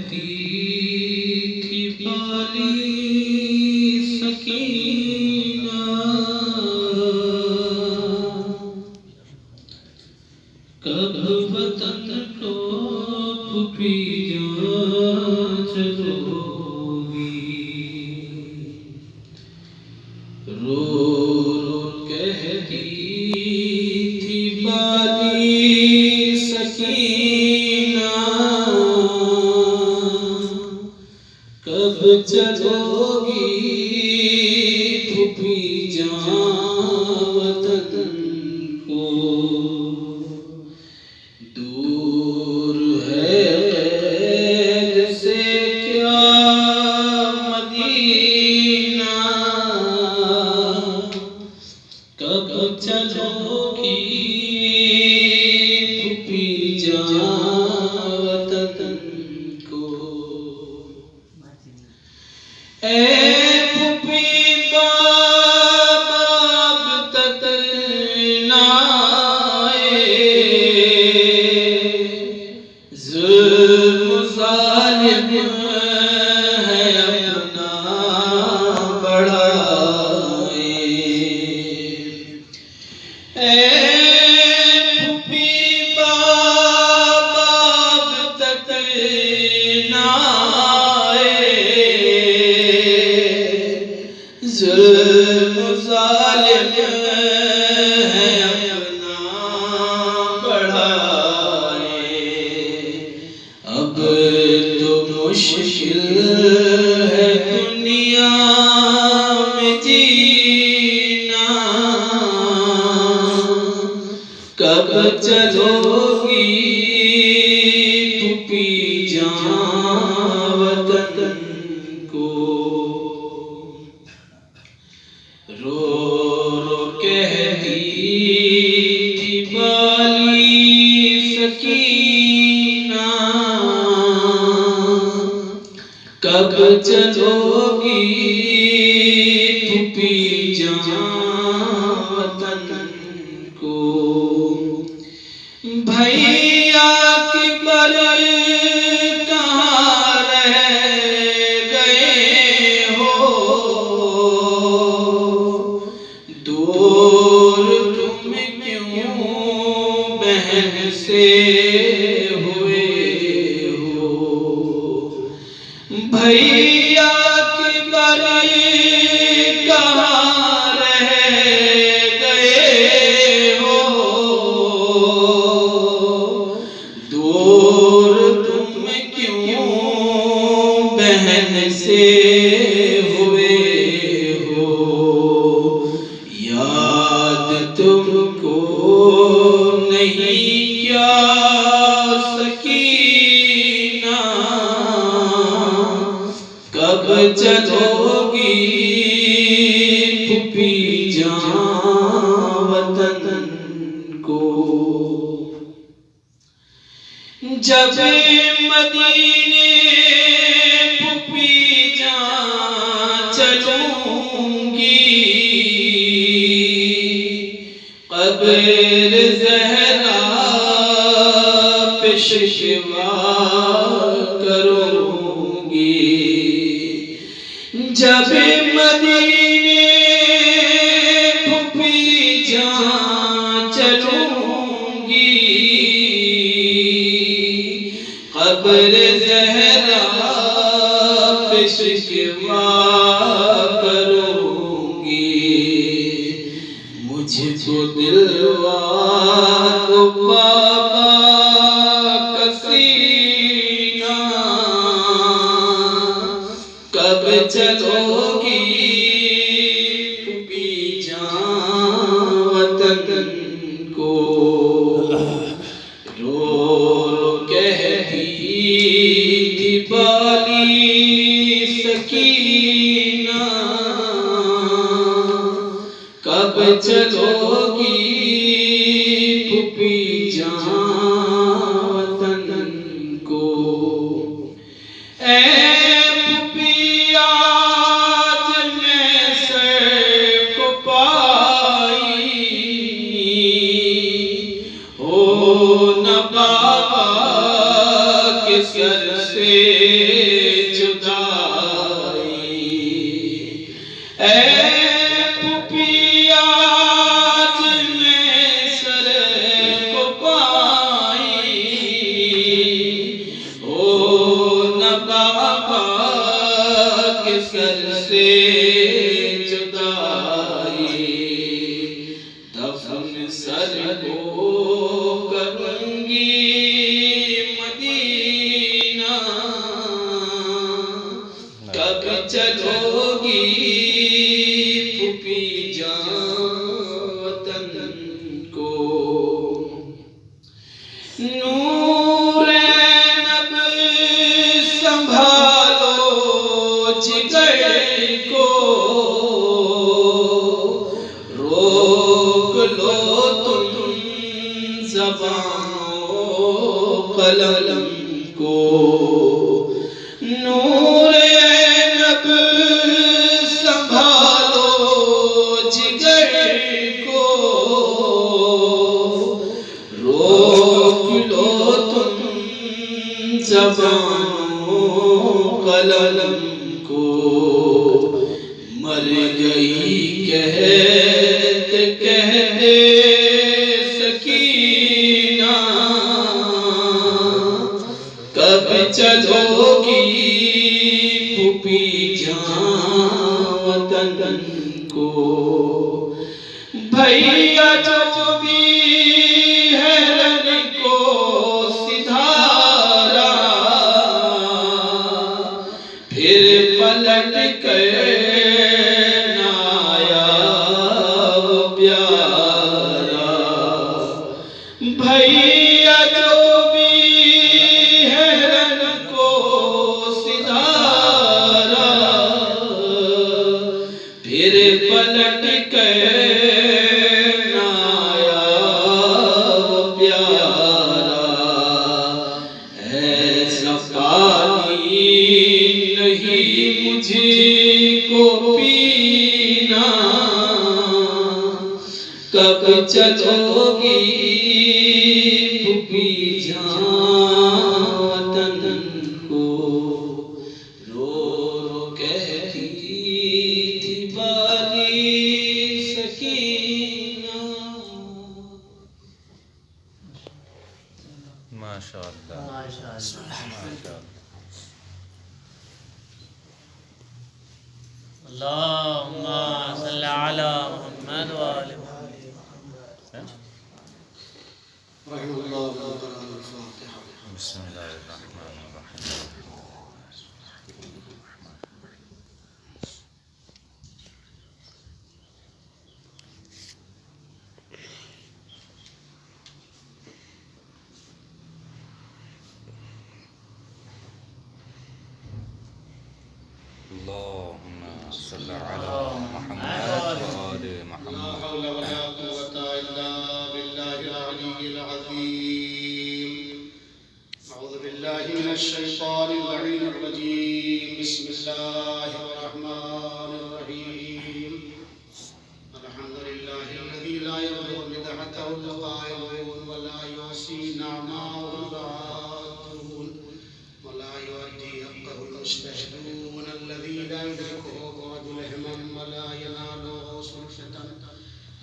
کہتی تھی بالی سکینہ کب وطن کو پھوپھی جان چلو گی رو رو کہتی تھی بالی سکینہ کب چلو گی پھوپھی جان وطن کو دور ہے قید سے کیا مدینہ کب چلو گی پھوپھی جان وطن کو اے پھوپھی باب تک نہ ظلم ظالم ہے اپنا بڑھائے اے پھوپھی باب تک نہ ظلم ظالم ہے اپنا بڑھائے اب تو مشکل ہے دنیا میں جینا کب چلو گی پھوپھی جان وطن کو رو رو کہتی تھی بالی سکینہ کب چلو گی پھوپھی جان وطن کو بھیا اکبر کہاں رہ گئے ہو دور تم کیوں بہن سے ہوئے ہو بھیا اکبر کہاں رہ گئے ہو دور تم کیوں بہن سے ہوئے ہو یاد تم کو نہیں کیا سکینہ کب چلو گی پھوپھی جان وطن کو جب مدینے پھوپھی جان چلوں گی قبر زہرا پہ شکوہ کروں گی جب مدینے پھوپھی جان چلوں گی قبر زہرا پہ شکوہ کروں گی مجھ کو دلوا دو بابا کا سینہ کب چلو گی پھوپھی جان وطن کو رو رو کہتی تھی بالی سکینہ کب چلو گی پھوپھی جان وطن کو اے پھوپھی آج میں سر کو پائی ہو نہ بابا کے سر سے قلم کو، نور عینب سنبھالو جگر کو، روک لو تم زبان و قلم کو، مر گئی کہتے کہتے سکینہ، کب چلو گی پھوپھی جان وطن کو، بھیا جو بھی ہے رن کو سدھارا، پھر پلٹ کر نہ آیا وہ پیارا، بھیا جو بھی ہے رن کو سدھارا، پھر پلٹ کر نہ آیا وہ پیارا، ایسا پانی نہیں مجھ کو پینا، کب چلو گی پھوپھی جان وطن کو، رو رو کہتی تھی بالی سکینہ۔ ماشاء اللہ ماشاء اللہ۔ اللهم صل على محمد وآل محمد۔ رحم اللہ الفاتحہ۔ بسم اللہ الرحمن الرحیم۔ اللهم صل على محمد وآل لا محمد۔ حول ولا قوة إلا بالله العلي العظيم. أعوذ بالله من الشيطان اللعين الرجيم. بسم الله الرحمن الرحيم. الحمد لله الذي لا يبلغ مدحته القائلون ولا يحصي نعمه العادون ولا يؤدي حقه المجتهدون، الذي لا يدركه بعد الهمم ولا يناله سلفة،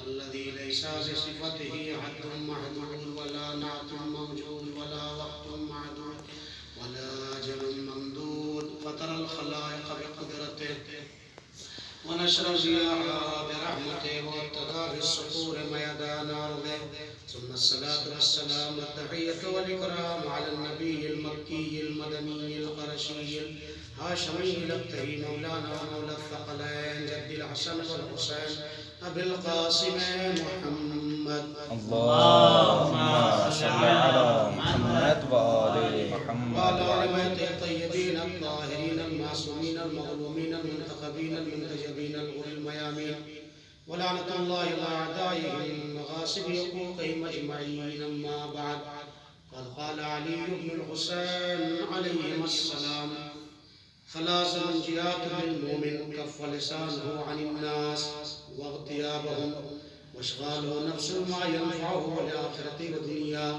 الذي ليس لصفته حد محدود ولا نعت موجود ولا وقت معدود ولا أجل ممدود، فطر الخلائق بقدرته ونشر الرياح برحمته وابتغى بالصخور ميدان أرضه، ثم الصلاة والسلام والتحية والإكرام على النبي المكي المدني القرشي الهاشمي الأبتهي مولانا ومولى الثقلين جد الحسن والحسين أبي القاسم محمد. اللهم صل على محمد وآل محمد وعلى آل بيته الطيبين الطاهرين المعصومين المظلومين المنتخبين المنتجبين الغر الميامين، ولعنة الله على أعدائهم وغاصب حقوقهم أجمعين. أما بعد، قد قال علي بن الحسين عليهما السلام: ثلاث منجيات للمؤمن: كف لسانه عن الناس واغتيابهم واشغاله نفس ما ينفعه لآخرة ودنيا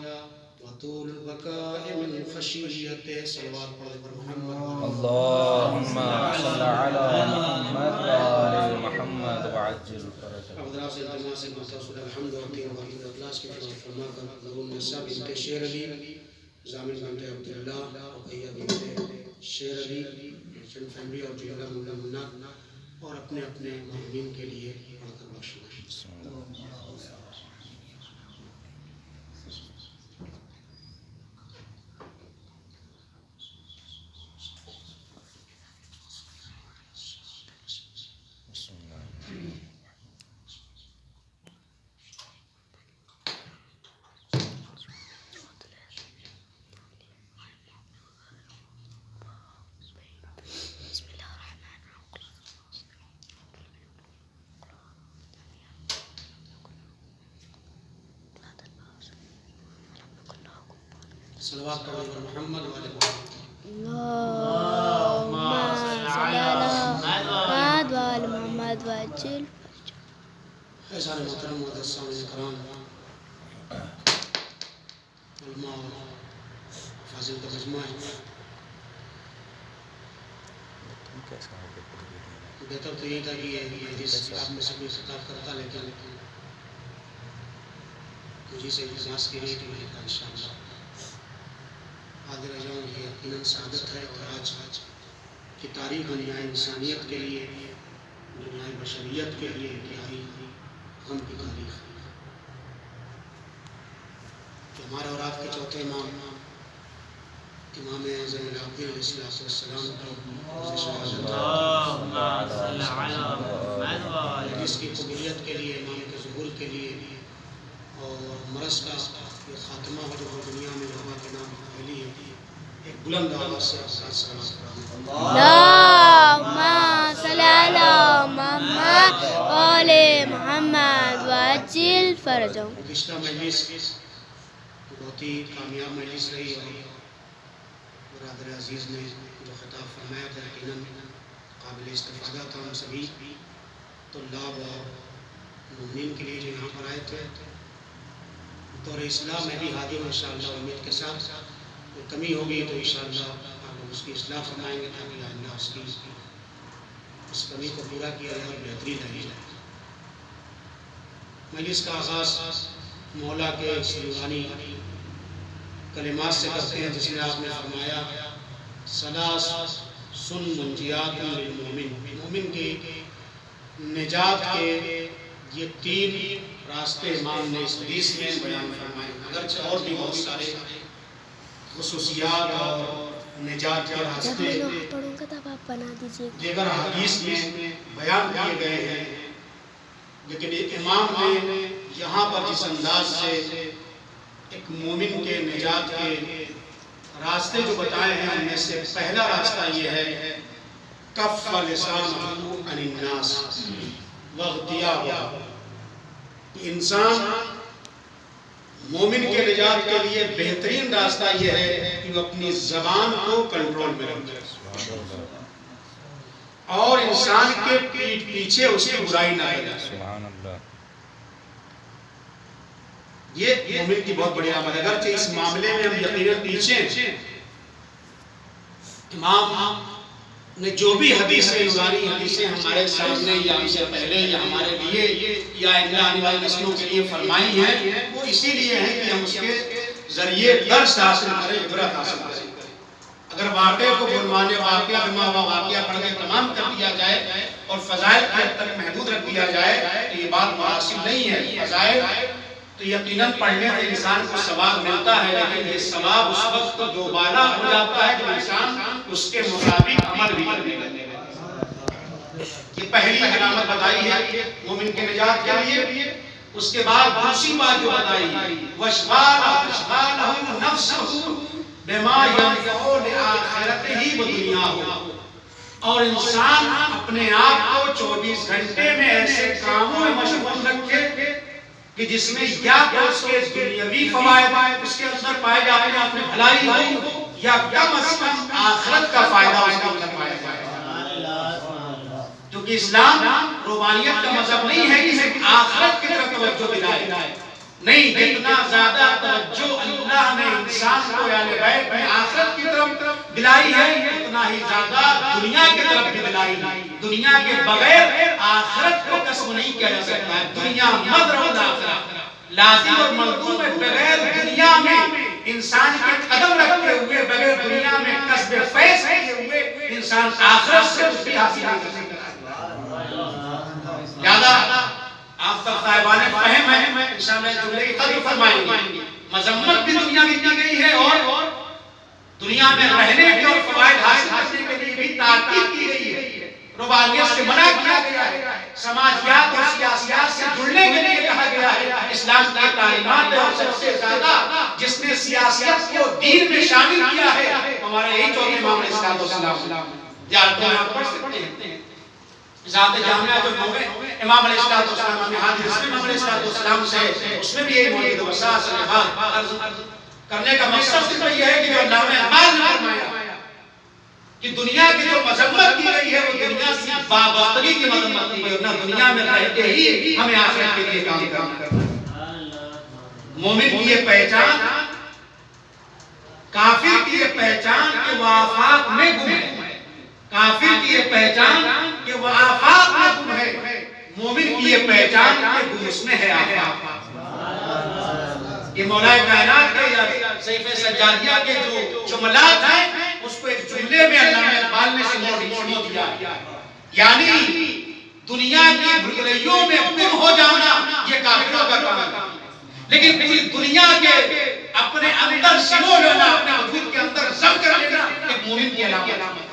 وطول البكاء من خشيته. صلوات محمد. اللهم صل على محمد وآل محمد وعجل فرجه. حضرات سے التماس سے متصل الحمد و تین وقت اخلاص کی فرما کر ضرور نصاب بنت شیر علی، زامن بنت عبداللہ، رقیہ بنت شیر علی، شن فیملی اور جیلہ منا اور اپنے اپنے مہمین کے لیے پڑھ کر بخشنا. صلوات پڑھنے پر محمد والے محمد. اللهم صل على محمد وعلى محمد وعجل ایسا محترم و سامعین کرام، علماء اور فاضل کا مجمع ہے. بہتر تو یہ تھا کہ یہ حدیث آپ میں سے کوئی خطاب کرتا، لیکن مجھے سے اجازت کی نہیں کہ میں کہا انشاءاللہ حاضر رہ جاؤں. یہ یقیناً سعادت ہے اور آج کی تاریخ دنیا انسانیت کے لیے، دنیا بشریت کے لیے انتہائی غم کی تاریخ ہے کہ ہمارے اور آپ کے چوتھے امام زین العابدین علیہ السلام جس کی قبولیت کے لیے، امام کے ظہور کے لیے اور مرض کا یہ خاتمہ ہو جو دنیا میں وبا کے نام پھیلی ہے، ایک بلند آواز سے سلام کرتے ہیں. اللهم صل على محمد وعلى محمد وعجل فرجهم. گزشتہ مجلس بہت ہی کامیاب مجلس رہی اور برادر عزیز نے جو خطاب فرمایا تھا یقیناً قابل استفادہ تھا ہم سبھی طلاب اور مومنین کے لیے جو یہاں پر آئے تھے. دور اصلاح میں بھی حاضر انشاءاللہ امید کے ساتھ کوئی کمی ہوگی تو انشاءاللہ آپ اس کی اصلاح فرمائیں گے تاکہ اللہ اس کمی کو پورا کیا جائے اور بہتری لائی جائے. مجلس کا آغاز مولا کے سلیمانی کلمات سے کرتے ہیں جس میں آپ نے فرمایا ثلاث سن منجیات للمومن. مومن کی نجات کے یہ 3 راستے امام نے اس حدیث میں بیان فرمائے. اگرچہ اور بھی بہت سارے خصوصیات اور نجات کے جب راستے میں لوگ پڑھوں گا تب آپ بنا دیجیے. دیگر حدیث میں بیان کیے گئے ہیں، لیکن امام نے یہاں پر جس انداز سے ایک مومن کے نجات کے راستے جو بتائے ہیں ان میں سے پہلا راستہ یہ ہے کف لسانہ عن الناس واغتیابہ. انسان مومن کے نجات کے لیے بہترین راستہ یہ ہے کہ وہ اپنی زبان کو کنٹرول میں رکھے اور انسان کے پیٹھ پیچھے اس کی برائی نہ کرے. سبحان اللہ. یہ مومن کی بہت بڑی علامت ہے. اگرچہ اس معاملے میں ہم یقیناً پیچھے ہیں. امام نے جو بھی حدیثیں نورانی حدیثیں ہمارے سامنے یا ہم سے پہلے یا ہمارے لیے یا آنے والی نسلوں کے لیے فرمائی ہیں، وہ اسی لیے ہیں کہ ہم اس کے ذریعے درس حاصل کریں، عبرت حاصل کریں. اگر واقعے کو بنوانے واقعہ بما ہوا واقعہ پڑھ کے تمام کر دیا جائے اور فضائل کی حد تک محدود رکھ دیا جائے تو یہ بات مناسب نہیں ہے. فضائل تو یقیناً پڑھنے سے انسان کو ثواب ملتا ہے، لیکن یہ ثواب اس وقت کو دوبالا ہو جاتا ہے کہ انسان اس کے مطابق عمل بھی کرنے لگے. یہ پہلی علامت بتائی ہے مومن کے نجات کے لیے. اس کے بعد دوسری بات جو بتائی وَاشْغَالَهُ نَفْسَهُ بِمَا يَنْفَعُ لِآخِرَتِهِ وَدُنْيَاهُ. اور انسان اپنے آپ کو 24 گھنٹے میں ایسے کاموں میں مشغول رکھے کہ جس میں یا تو اس کے دنیاوی فوائد اس کے اندر پائے جاتے ہیں، اپنے بھلائی ہو، یا کم از کم آخرت کا فائدہ اس کے اندر پائے جائے. کیونکہ اسلام روحانیت کا مذہب نہیں ہے کہ صرف آخرت کی طرف توجہ دلائے. نہیں، جتنا زیادہ توجہ اللہ نے انسان کو یعنی بیت میں آخرت کی طرف دلائی ہے اتنا ہی زیادہ دنیا کی طرف بھی دلائی ہے. دنیا کے بغیر آخرت کو قسم نہیں کیا جا سکتا ہے. دنیا مدر آخرت لازم اور مطلوب ہے. بغیر دنیا میں انسان کے قدم رکھتے ہوئے، بغیر دنیا میں کسب فیض کیے ہوئے انسان آخرت سے کچھ بھی حاصل نہیں کر سکتا. لہذا آپ تک صاحبان فہم ہے انشاءاللہ جملے کی قدر فرمائیں گے. مذمت بھی دنیا میں کی گئی ہے اور دنیا میں رہنے کے اور فوائد حاصل کرنے کے لیے بھی تاکید کی گئی ہے. روحانیت سے منع کیا گیا ہے، سماجیات اور سیاسیات سے جڑنے کے لیے کہا گیا ہے. اسلام کی تعلیمات اور سب سے زیادہ جس نے سیاست کو دین میں شامل کیا ہے ہمارے یہی چوتھے امام علیہ السلام. جانتے ہیں آپ پڑھ سکتے ہیں ذات جامعہ جو امام علیہ السلام نے حاضر اس میں امام علیہ السلام سے اس میں بھی ایک موجود وساس کرنے کا مقصد صرف یہ ہے کہ جو علامہ اقبال نے فرمایا کہ دنیا کی جو مذمت کی گئی ہے وہ دنیا سے وابستگی کی مذمت کی گئی ہے، نہ دنیا میں رہتے ہی ہمیں آخرت کے لیے کام کرنا ہے۔ مومن کی یہ پہچان، کافر کی یہ پہچان کہ وہ آفاق میں گم ہے، کافر کی یہ پہچان کہ وہ آفاق میں گم ہے، مومن کی یہ پہچان کہ گم اس میں ہے آفاق۔ یہ مولا کائنات کے یا صحیفہ سجادیہ کے جو جملات ہیں اس کو ایک جملے میں علامہ اقبال نے سمو دیا، یعنی دنیا کی بھلائیوں میں گم ہو جانا یہ کافروں کا کام ہے، لیکن پوری دنیا کے اپنے اندر سمو لینا، اپنے وجود کے اندر ضبط کر لینا ایک مومن کی علامت ہے۔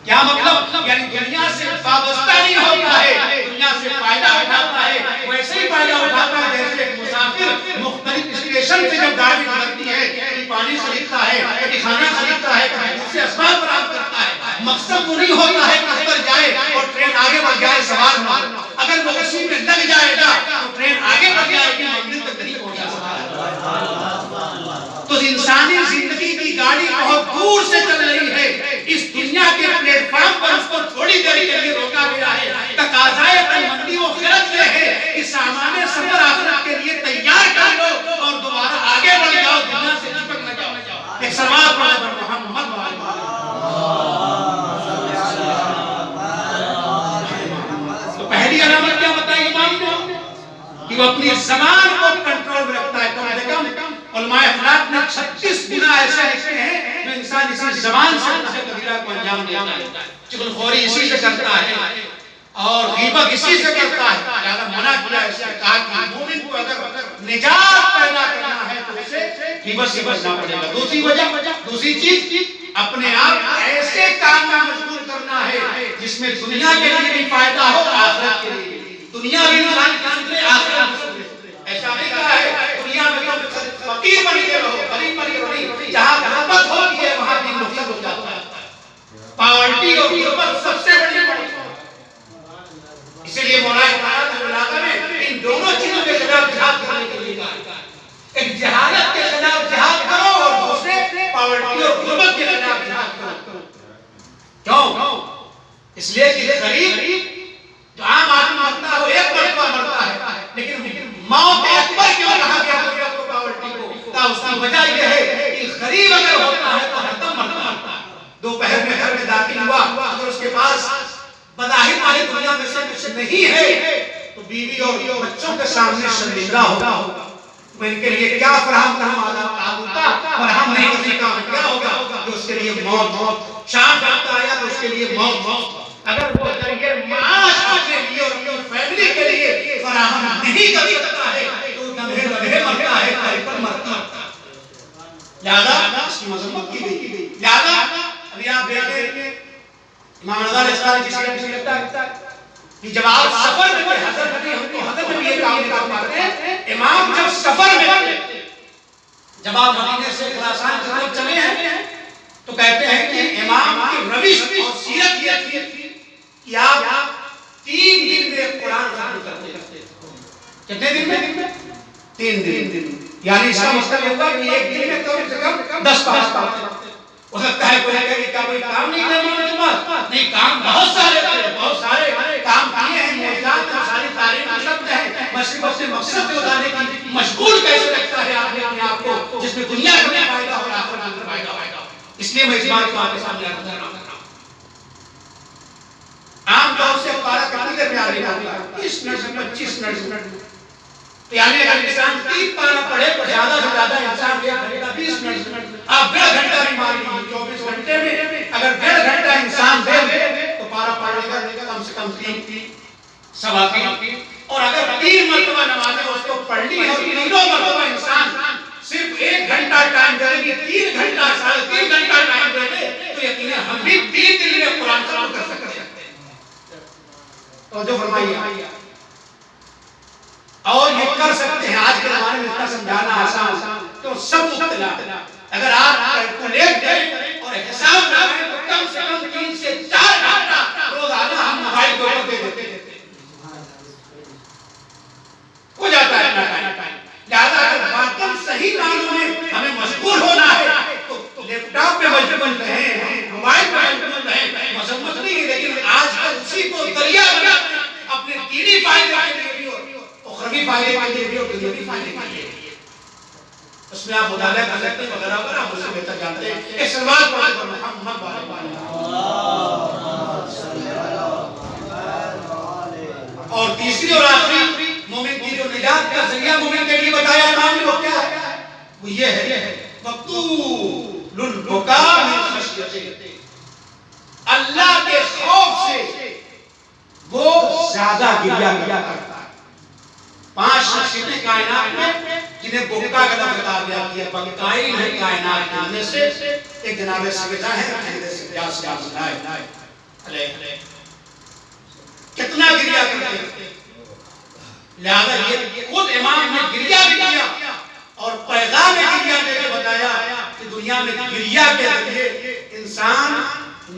کیا مطلب؟ یعنی دنیا سے وابستہ نہیں ہوتا ہے، دنیا سے فائدہ اٹھاتا ہے، ویسے ہی فائدہ اٹھاتا ہے جیسے ایک مسافر مختلف اسٹیشن سے جب گاڑی گزرتی ہے، کبھی پانی خریدتا ہے، کبھی کھانا خریدتا ہے، کبھی دوسرے اسباب فراہم کرتا ہے، مقصد وہ نہیں ہوتا ہے کہ اتر جائے اور ٹرین آگے بڑھ جائے سوار نہ، اگر وہ اسی میں لگ جائے گا تو ٹرین آگے بڑھ جائے گی، منزل تک نہیں پہنچا سکتا۔ تو انسانی زندگی کی گاڑی بہت دور سے چل رہی ہے، اس دنیا کے پلیٹ فارم پر اس کو تھوڑی دیر کے لیے روکا گیا ہے، تقاضائے تنمندی و خرد یہ ہے کہ سامان سفر آخرت کے لیے تیار کر لو اور دوبارہ آگے بڑھ جاؤ، دنیا سے چپک نہ جاؤ۔ ایک سوال پڑھا محمد تو پہلی علامت کیا بتائی امام نے کہ وہ اپنی زبان کو کنٹرول میں رکھتا ہے۔ کم سے کم علماء اخلاق نے 36 گناہ ایسے لکھے ہیں جو انسان اسی زبان سے اسے کبیرہ کو انجام دیتا ہے۔ چغلخوری اسی سے کرتا ہے اور غیبت اسی سے کرتا ہے، لہذا منع کیا ہے، اس نے کہا کہ مومن کو اگر نجات پیدا کرنا ہے تو اسے غیبت سے بچنا پڑے گا۔ دوسری چیز اپنے آپ کو ایسے کام میں مشغول کرنا ہے جس میں دنیا کے لیے بھی فائدہ ہو، آخرت کے لیے دنیا بھی انسان کی سدھرے، آخرت کی سدھرے۔ ایسا نہیں کہا ہے دنیا میں تو فقیر بن کے رہو، غریب بن کے رہو، جہاں غربت ہوتی ہے وہاں بھی نقصان ہو جاتا ہے۔ پاورٹی اور غربت سب سے بڑی ہے، اسی لیے مولانا تعالیٰ علاقہ میں ان دونوں چیزوں کے خلاف جہاد کرنے کے لیے کہا، ایک جہالت کے خلاف جہاد کرو اور دوسرے پاورٹی اور غربت کے خلاف جہاد کرو۔ کیوں؟ اس لیے کہ غریب جو عام آدمی مرتا ہے وہ ایک مرتبہ مرتا ہے، لیکن موت اکبر کیوں کہا گیا غربت کو، پاورٹی کو؟ اس کی وجہ یہ ہے کہ غریب اگر ہوتا ہے تو ہر دم مرتا ہے۔ دوپہر میں گھر میں داخل ہوا اگر اس کے پاس بظاہر مالی دنیا میں سے کچھ نہیں ہے تو بیوی اور بچوں کے سامنے شرمندہ ہوگا، میں ان کے لیے کیا فراہم کروں ہوگا، فراہم نہیں کرنے کا کیا ہوگا کہ اس کے لیے موت، شام جاتا آیا تو اس کے لیے موت، اگر وہ ذریعہ معاش اپنے لیے اور اپنی فیملی کے لیے فراہم نہیں کر سکتا ہے تو دمے دمے مرتا ہے، پر مرتا ہے۔ لہذا اس کی مذمت کی گئی۔ لہذا ابھی آپ دیکھیں امام رضا علیہ السلام کی سیرت میں لکھتا ہے کہ جب آپ سفر میں تھے، حضرت نبی ہم کو حضرت نبی یہ کام نہیں کر پاتے ہیں، امام جب سفر میں تھے، جب آپ مدینے سے خراسان کی طرف چلے ہیں تو کہتے ہیں کہ امام کی روش اور سیرت یہ تھی کہ آپ 3 دن میں قرآن ختم کرتے تھے۔ کتنے دن میں؟ 3 دن، یعنی اس کا مطلب ہوگا کہ ایک دن میں کم سے کم 10 پاس پڑھتے ہیں۔ ہو سکتا ہے کوئی کہے کہ کیا کوئی کام نہیں کرے مولانا جمعہ؟ نہیں، کام بہت سارے تھے، بہت سارے کام کیے ہیں، معجزات ہیں، ساری تعریف شبد ہیں، مشرق اپنے مقصد پہ اتارنے کی مشغول کیسے رکھتا ہے آپ نے اپنے آپ کو جس میں دنیا کا بھی فائدہ ہو، آخرت کا بھی فائدہ ہوگا۔ اس لیے میں اس بات کو آپ کے سامنے رکھ رہا ہوں۔ عام طور سے پارا کتنی دیر میں آ رہی ہوتا ہے؟ 30 منٹ سے 25 منٹ، یعنی اگر انسان 3 پارا پڑھے تو زیادہ سے زیادہ انسان 1 گھنٹہ 20 منٹ، آپ 1.5 گھنٹہ بھی مان لیجیے، 24 گھنٹے میں اگر 1.5 گھنٹہ انسان دے دے تو پارا پڑھنے کا کم سے کم 3 سوا 3، اور اگر 3 مرتبہ نمازیں اس کو پڑھنی ہے اور 3 مرتبہ انسان صرف 1 گھنٹہ ٹائم دے گی، 3 گھنٹہ 3.5 گھنٹہ ٹائم دے دے تو یقیناً ہم بھی 3 دن میں قرآن تلاوت کر سکتے ہیں۔ تو جو فرمائیے اور یہ کر سکتے ہیں، آج کے زمانے میں اتنا سمجھانا آسان تو سب مبتلا۔ اگر آپ کیلکولیٹ کریں اور حساب لگائیں تو کم سے کم 3 سے 4 گھنٹہ روزانہ ہم موبائل کو دے دیتے ہو جاتا ہے اپنا ٹائم۔ لہذا اگر واقعی صحیح معنوں میں ہمیں ہونا ہے تو لیپ ٹاپ پہ مشغول رہیں، موبائل پہ مشغول رہیں، مذمت نہیں ہے، لیکن آج کل اسی کو ذریعہ بنا اپنے دینی فائدے کے لیے بھی اور اخروی فائدے کے لیے بھی اور دنیاوی فائدے کے لیے اس میں آپ مطالعہ کر سکتے ہیں وغیرہ وغیرہ، آپ اسے بہتر جانتے ہیں. ایک سلوات پڑھتے ہیں محمد اور تیسری اور آخری مومن کی جو نجات کا ذریعہ مومن کے لیے بتایا امام نے وہ کیا ہے؟ وہ یہ ہے وَقُولُ الْبُكَاءِ مِنْ خَشْيَتِهِ، اللہ کے خوف سے وہ زیادہ گریہ کرتا ہے. 5 شخصیتیں کائنات میں جنہیں بکا کا لفظ بتا دیا کہ بکائی ہے کائنات میں سے ایک جناب سیدہ ہے کتنا گریہ کرتے ہیں. لہذا یہ خود امام نے گریہ بھی کیا اور پیغام گریہ دے کے بتایا کہ دنیا میں گریہ کے ذریعے انسان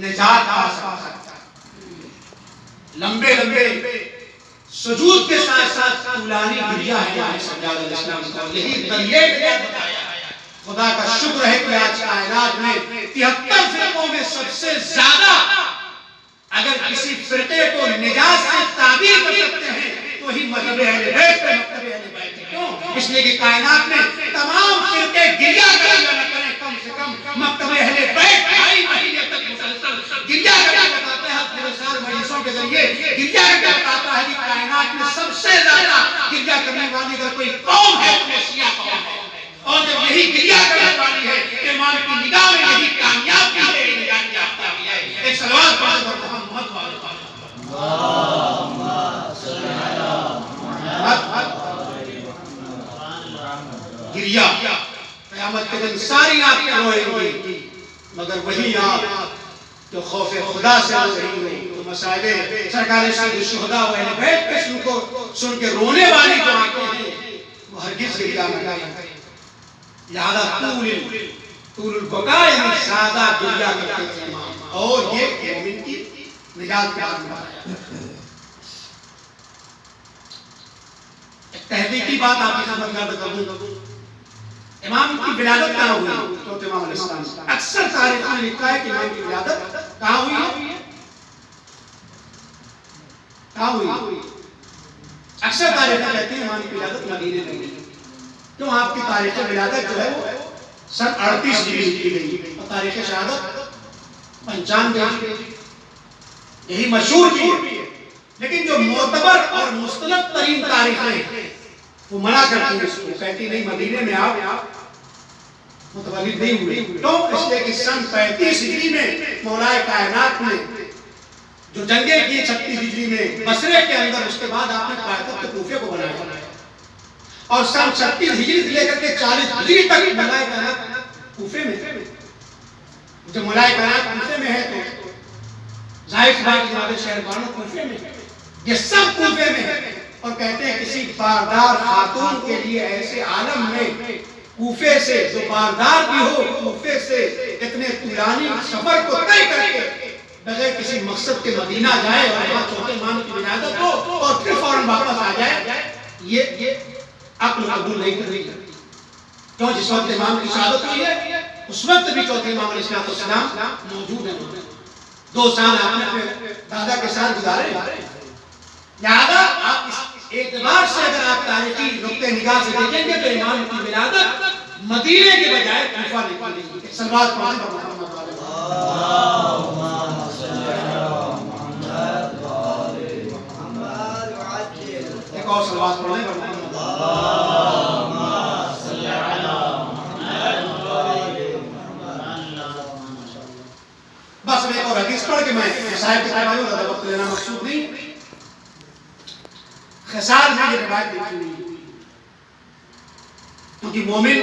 نجات پا سکتا ہے. لمبے لمبے سجود کے ساتھ ساتھ طولانی گریہ ہے سجاد الاسلام کا، یہی ذریعے بتایا. خدا کا شکر ہے کہ آج کائنات میں 73 فرقوں میں سب سے زیادہ اگر کسی فرقے کو نجات سے تعبیر کر سکتے ہیں تو ہی مذہب اہل بیت کا مکتب اہل بیت ہے. کیوں؟ اس لیے کہ کائنات میں تمام فرقے گریہ کریں یا نہ کریں، کم سے کم مکتب اہل بیت 2.5 مہینے تک مسلسل گریہ کر کے بتاتے ہیں. پورے سال مجلسوں کے ذریعے گریہ کر کے بتاتا ہے کہ کائنات میں سب سے زیادہ گریہ کرنے والی اگر کوئی قوم ہے تو وہ شیعہ قوم ہے. اور جب یہی گریہ کرنے والی ہے امام کی نگاہ میں یہی کامیابی ہے، یہی نجات یافتگی ہے. ایک سلوات پڑھیں اور محمد والے اللہم صلی علی محمد. گریہ قیامت کے دن ساری آنکھیں روئیں گی مگر وہی آنکھ جو خوف خدا سے رو رہی ہو. تو مسائل سرکار سید الشہداء و اہل بیت کے سن کے رونے والی جو آنکھیں ہیں وہ ہرگز گریہ نہ کریں. لہذا طول البکاء یعنی زیادہ گریہ کرتے تھے امام. اور یہ مومن کی نجات کا بتایا. تحقیقی بات آپ کی خدمت میں بتا دوں، امام کی ولادت کہاں ہوئی؟ چوتھے امام علیہ السلام. اکثر تاریخ میں لکھا ہے کہ امام کی ولادت کہاں ہوئی ہے؟ کہاں ہوئی؟ اکثر تاریخ میں کہتے ہیں امام کی ولادت مدینے میں ہوئی. کیوں؟ آپ کی تاریخ ولادت جو ہے وہ سن 38 ہجری کی گئی اور تاریخ شہادت 95 یہی مشہور بھی ہے. لیکن جو معتبر اور مستند ترین تاریخیں وہ منع کرتی ہیں اس کو، کہتی نہیں مدینے میں آپ متولد نہیں ہوئے. تو اس لیے کہ سن 35 ہجری میں مولا کائنات نے جو جنگیں کی 36 ہجری میں بصرے کے اندر، اس کے بعد آپ نے پائیدار کوفے کو بنایا اور سن 36 ہجری سے لے کر کے 40 ہجری تک مولا کائنات کوفے میں. جب مولا کائنات کوفے میں ہے تو ظاہر سی بات جناب شہر بانو کوفے میں، یہ سب کوفے میں ہے. اور کہتے ہیں کسی باردار خاتون کے لیے ایسے عالم میں کوفے سے جو باردار بھی ہو، کوفے سے اتنے طولانی سفر کو طے کر کے بغیر کسی مقصد کے مدینہ جائے اور وہاں چوتھے امام کی ولادت ہو اور پھر فوراً واپس آ جائے، یہ عقل قبول نہیں کر رہی. کیوں؟ جس وقت امام کی شہادت ہوئی ہے اس وقت بھی چوتھے امام علیہ السلام موجود ہیں. 2 سال آپ نے اپنے دادا کے ساتھ گزارے. لہذا آپ اس اعتبار سے اگر آپ تاریخی نقطہ نگاہ سے دیکھیں گے تو امام کی ولادت مدینے کے بجائے کوفہ میں ہوئی. سلوات پڑھیں اور محمد والے اللہم صلی علی محمد وآل محمد. ایک اور سلوات پڑھیں اور محمد اللہم صلی علی محمد وآل محمد. بس میں ایک اور حدیث پڑھ کے میں صاحب کے طرف آئیوں زیادہ وقت لینا مقصود نہیں. خسال میں یہ روایت دیکھی ہوئی کیونکہ مومن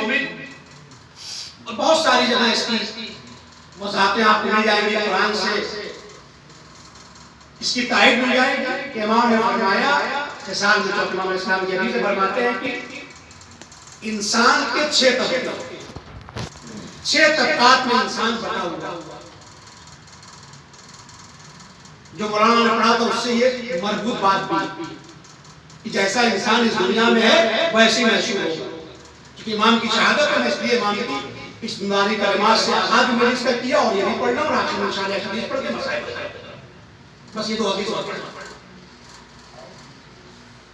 اور بہت ساری جگہ اس کی وضاحتیں آپ کو مل جائیں گی قرآن سے، اس کی تائید مل جائے گی کہ امام نے فرمایا خسال میں چوتھے امام اسلام کی حدیث فرماتے ہیں کہ انسان کے 6 طبقات میں انسان بنا ہوا. جو مولانا نے پڑھا تھا اس سے یہ مربوط بات بھی کہ جیسا انسان اس دنیا میں ہے ویسی محسوس ہوگا. امام کی شہادت ہے، میں اس لیے امام کی اس نورانی کلمات سے آغاز بھی میں نے اس کا کیا اور یہ بھی پڑھ رہا ہوں، آخر میں انشاءاللہ حدیث پڑھ کے مسائل بس یہ دو حدیث اور پڑھنا۔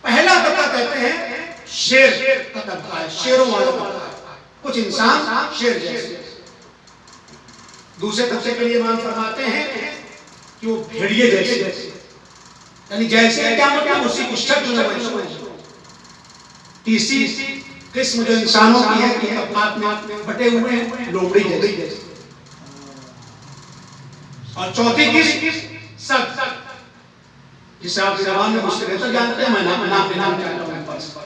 پہلا طبقہ کہتے ہیں شیر کا طبقہ ہے، شیروں والا طبقہ ہے، کچھ انسان شیر جیسے۔ دوسرے طبقے کے لیے امام فرماتے ہیں کہ وہ بھیڑیے جیسے، یعنی جیسے کیا مطلب اسی کی شکل میں۔ تیسری قسم جو انسانوں کی ہے کہ طبقات میں بٹے ہوئے ہیں، لومڑی جیسے۔ اور چوتھی قسم سب، جسے آپ زبان میں مشکل تو جانتے ہیں، میں نام چاہتا ہوں بس۔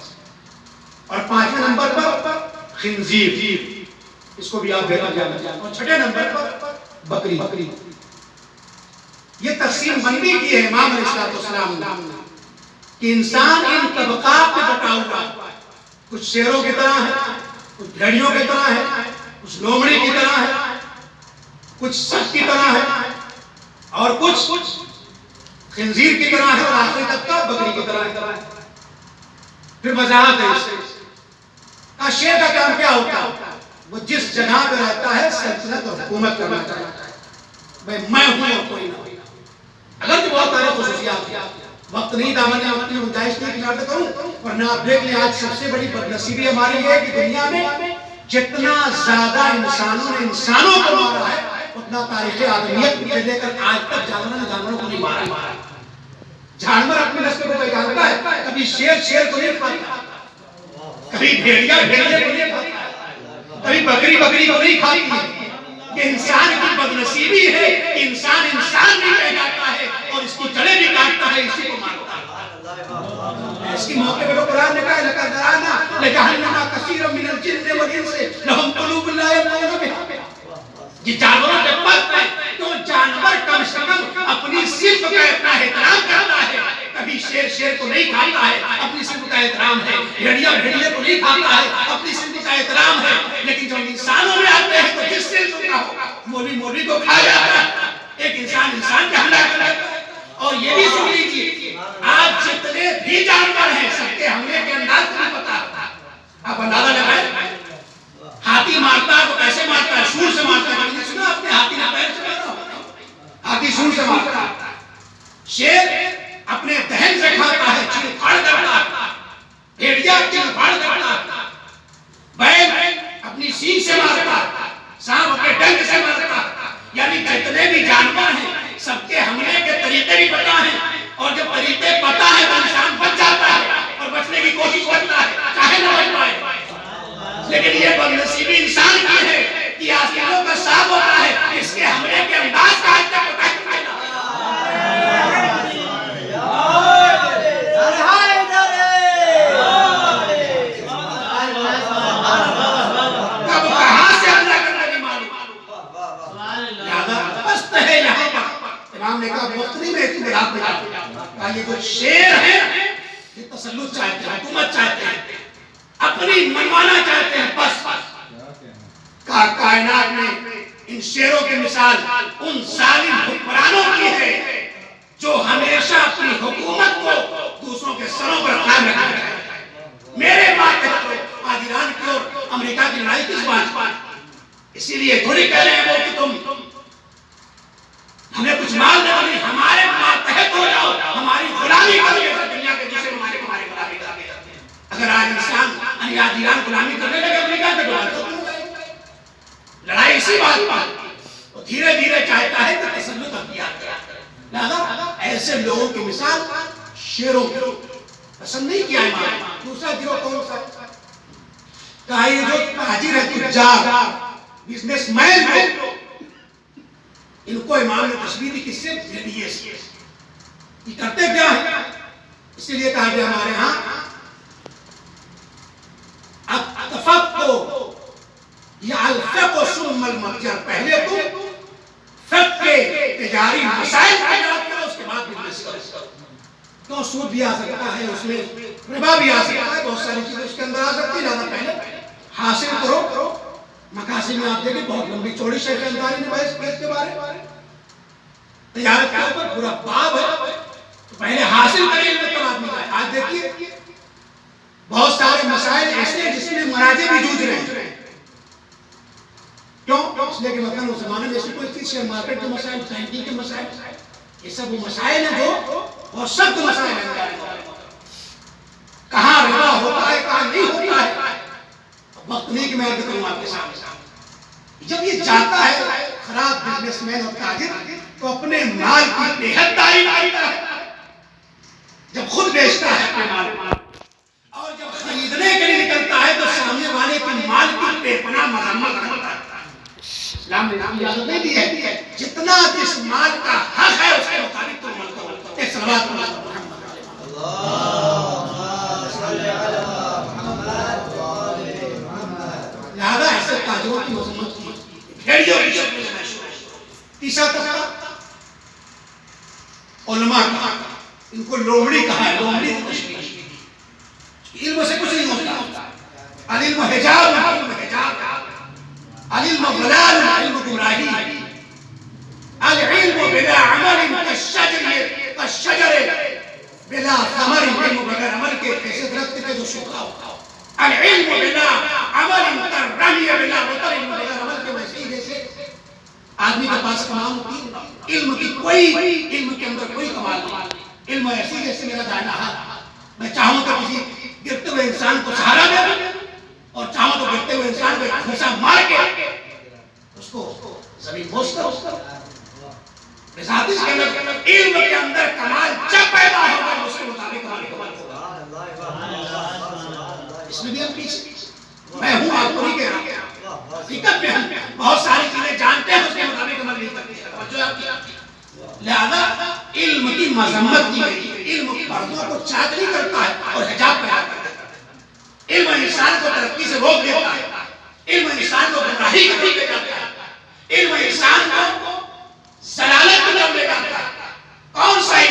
اور پانچویں نمبر پر خنزیر، اس کو بھی آپ بہتر جانتے ہیں۔ اور چھٹے نمبر پر بکری۔ یہ تقسیم بندی کی ہے امام علیہ السلام نے کہ انسان ان طبقات میں بٹا ہوا ہے، کچھ شیروں کی طرح ہے، کچھ بھیڑیوں کی طرح ہے، کچھ لومڑی کی طرح ہے، کچھ سگ کی طرح ہے، اور کچھ خنزیر کی طرح ہے، اور آخری طبقہ بکری کی طرح ہے۔ پھر وضاحت ہے اس سے شیر کا کام کیا ہوتا ہے؟ وہ جس جگہ پہ رہتا ہے سلطنت اور حکومت کرنا چاہتا ہے، بھائی میں ہوں اور کوئی نہ۔ اگر تو بہت سارے خصوصیات ہیں، وقت نہیں تھا، میں نے اپنی گنجائش نہیں کی نارد کروں، ورنہ آپ دیکھ لیں آج سب سے بڑی بدنصیبی ہماری یہ ہے کہ دنیا میں جتنا زیادہ انسانوں نے انسانوں کو مارا ہے اتنا تاریخ آدمیت سے لے کر آج تک جانوروں کو نہیں مارا۔ جانور اپنے رستے کو پہچانتا ہے، کبھی شیر کو نہیں کھاتا، کبھی بھیڑیا کو نہیں کھاتا، کبھی بکری کو نہیں کھاتی۔ یہ انسان کی بدنصیبی ہے کہ انسان بھی کہلاتا ہے اور اس کی جڑیں بھی کاٹتا ہے، اسی کو مارتا ہے۔ اس کی موقع پہ قرآن نے کہا لَقَدْ ذَرَأْنَا لِجَهَنَّمَ كَثِيرًا مِنَ الْجِنِّ وَالْإِنسِ لَهُمْ قُلُوبٌ لَا يَفْقَهُونَ بِهَا۔ یہ جانوروں کے پس ہے تو جانور کم سے کم اپنی صرف کا اتنا احترام کرتا ہے، کبھی شیر کو نہیں کھاتا ہے، اپنی صرف کا احترام ہے، بھیڑیا کو نہیں کھاتا ہے، اپنی صرف کا احترام ہے۔ لیکن جب انسانوں میں آتے ہیں تو جس سے موری کو کھا جاتا ہے، ایک انسان پہ حملہ کر لیتا ہے۔ اور یہ بھی سن لیجیے، آج جتنے بھی جانور ہیں سب کے حملے کے انداز کو نہیں پتا، آپ اندازہ لگائیں۔ ہاتھی مارتا ہے تو کیسے مارتا ہے؟ سور سے مارتا ہے، نے سنا اپنے ہاتھی نے پیر سے مارا، ہاتھی سور سے مارتا ہے۔ شیر اپنے دہن سے کھاتا ہے، چیر پھاڑ کرتا ہے، بھیڑیا چیر پھاڑ کرتا ہے، بیل اپنی سینگ سے مارتا ہے، سانپ اپنے ڈنک سے مارتا ہے۔ یعنی جتنے بھی جانور ہیں سب کے حملے کے طریقے بھی پتا ہیں، اور جب طریقے پتا ہے تو انسان بچ جاتا ہے اور بچنے کی کوشش کرتا ہے، چاہے نہ بچ پائے۔ لیکن یہ بدنصیبی انسان کی ہے کہ آسمانوں کا صاحب ہوتا ہے، اس کے حملے کے انداز کا آج تک پتا نہیں چلا۔ کب کہاں سے حملہ کرنا نہیں معلوم، لہذا بست ہے یہاں پر۔ امام نے کہا مختلف میں ایک بڑا کہا یہ جو شیر ہے یہ تسلط چاہتے ہیں، حکومت چاہتے ہیں، اپنی منوانا چاہتے ہیں۔ بس کائنات میں ان شیروں کی مثال ان ظالم حکمرانوں کی ہے جو ہمیشہ اپنی حکومت کو دوسروں کے سروں پر قائم رکھنا چاہتے ہیں۔ میرے بات ہے آج ایران کی اور امریکہ کی لڑائی کس بات؟ اسی لیے تھوڑی کہہ رہے ہیں وہ کہ تم ہمیں کچھ مال دے دو، ہمارے ماتحت ہو جاؤ، ہماری غلامی کرو، جیسے دنیا کے دوسرے ممالک ہماری غلامی کرتے ہیں۔ اگر آج انسان آج ایران غلامی کرنے لگے امریکہ کے تو لڑائی اسی بات پر، وہ دھیرے دھیرے چاہتا ہے کہ تسلط اختیار کرے۔ لہذا ایسے لوگوں کی مثال شیروں کی پسند نہیں کیا امام۔ دوسرا گروہ کون سا؟ کہا یہ جو تاجر ہے، تجار، بزنس مین لوگ، ان کو امام نے تشبیہ دی کس سے؟ بھیڑیے سے۔ یہ کرتے کیا ہے؟ اسی لیے کہا کہ ہمارے ہاں التفقه یا الفقه ثم المتجر، پہلے تو فقہ کے تجاری مسائل کا یاد کرو، اس کے بعد بزنس کرو۔ تو سود بھی آ سکتا ہے، اس میں ربا بھی آ سکتا ہے، بہت ساری چیزیں اس کے اندر آ سکتی ہیں۔ لہذا پہلے حاصل کرو۔ مقاصد میں آپ دیکھیں بہت لمبی چوڑی شیخ انصاری نے بحث کے بارے تجارت کے اوپر پورا باب ہے۔ تو پہلے حاصل کریں، علم تب آدمی کا ہے۔ آج دیکھیے بہت سارے مسائل ایسے ہیں جس میں مراجع بھی جوجھ رہے ہیں. کیوں؟ اس لیے کہ مثلا اس زمانے میں ایسی کوئی چیز شیئر مارکیٹ کے مسائل، بینکنگ کے مسائل، یہ سب وہ مسائل ہیں جو بہت سخت مسائل ہیں. کہاں ربا ہوتا ہے کہاں نہیں ہوتا ہے، وقت نہیں کہ میں عرض کروں آپ کے سامنے. جب یہ جاتا ہے خراب بزنس مین اور تاجر تو اپنے مال کی بے حد تعریف کرتا ہے. جب خود بیچتا ہے اپنے مال اور جب خریدنے کے لیے نکلتا ہے تو سامنے والے کے مال کی بے پناہ مذمت کرتا ہے. اسلام نے اجازت نہیں دی ہے جتنا جس مال کا حق ہے اس کے مطابق تم عمل کرو. ایک صلوات پڑھو محمد لہذا ایسے تاجروں کی مذمت کی. بھیڑیوں کی شکل میں مشہور ہے. تیسرا طبقہ علماء کا، ان کو لومڑی کہا ہے. لومڑی کی تشبیہ، علم سے کچھ نہیں ہوتا. العلم حجاب، علم حجاب، العلم ضلال، علم گمراہی. العلم بلا عمل كالشجر بلا ثمر، علم بغیر عمل کے ایسے درخت کے جو سوکھا ہو. العلم بلا عمل كالرمي بلا وتر، علم بغیر عمل کے ویسے ہی جیسے آدمی کے پاس کمال ہوتی، علم کی کوئی، علم کے اندر کوئی کمال نہیں. علم ایسی جیسے میرا دائنا ہاتھ، میں چاہوں تو کسی گرتے ہوئے انسان کو سہارا دے دوں اور چاہوں تو گرتے ہوئے انسان کو ایک گھوسا مار کے اس کو زمین بوس کرو. بذات اس کے اندر علم کے اندر کمال جب پیدا ہوگا اس کے مطابق کمال ہوگا. اس میں بھی ہم پیچھے، میں ہوں آپ کو نہیں کہہ رہا، حقیقت میں ہم بہت ساری چیزیں جانتے ہیں اس کے مطابق عمل نہیں کرتے. توجہ آپ کی. لہذا علم کی مذمت کی گئی. علم پردوں کو چاکری کرتا ہے اور حجاب پیدا کرتا ہے. علم انسان کو ترقی سے روک دیتا ہے. علم انسان کو گمراہی کے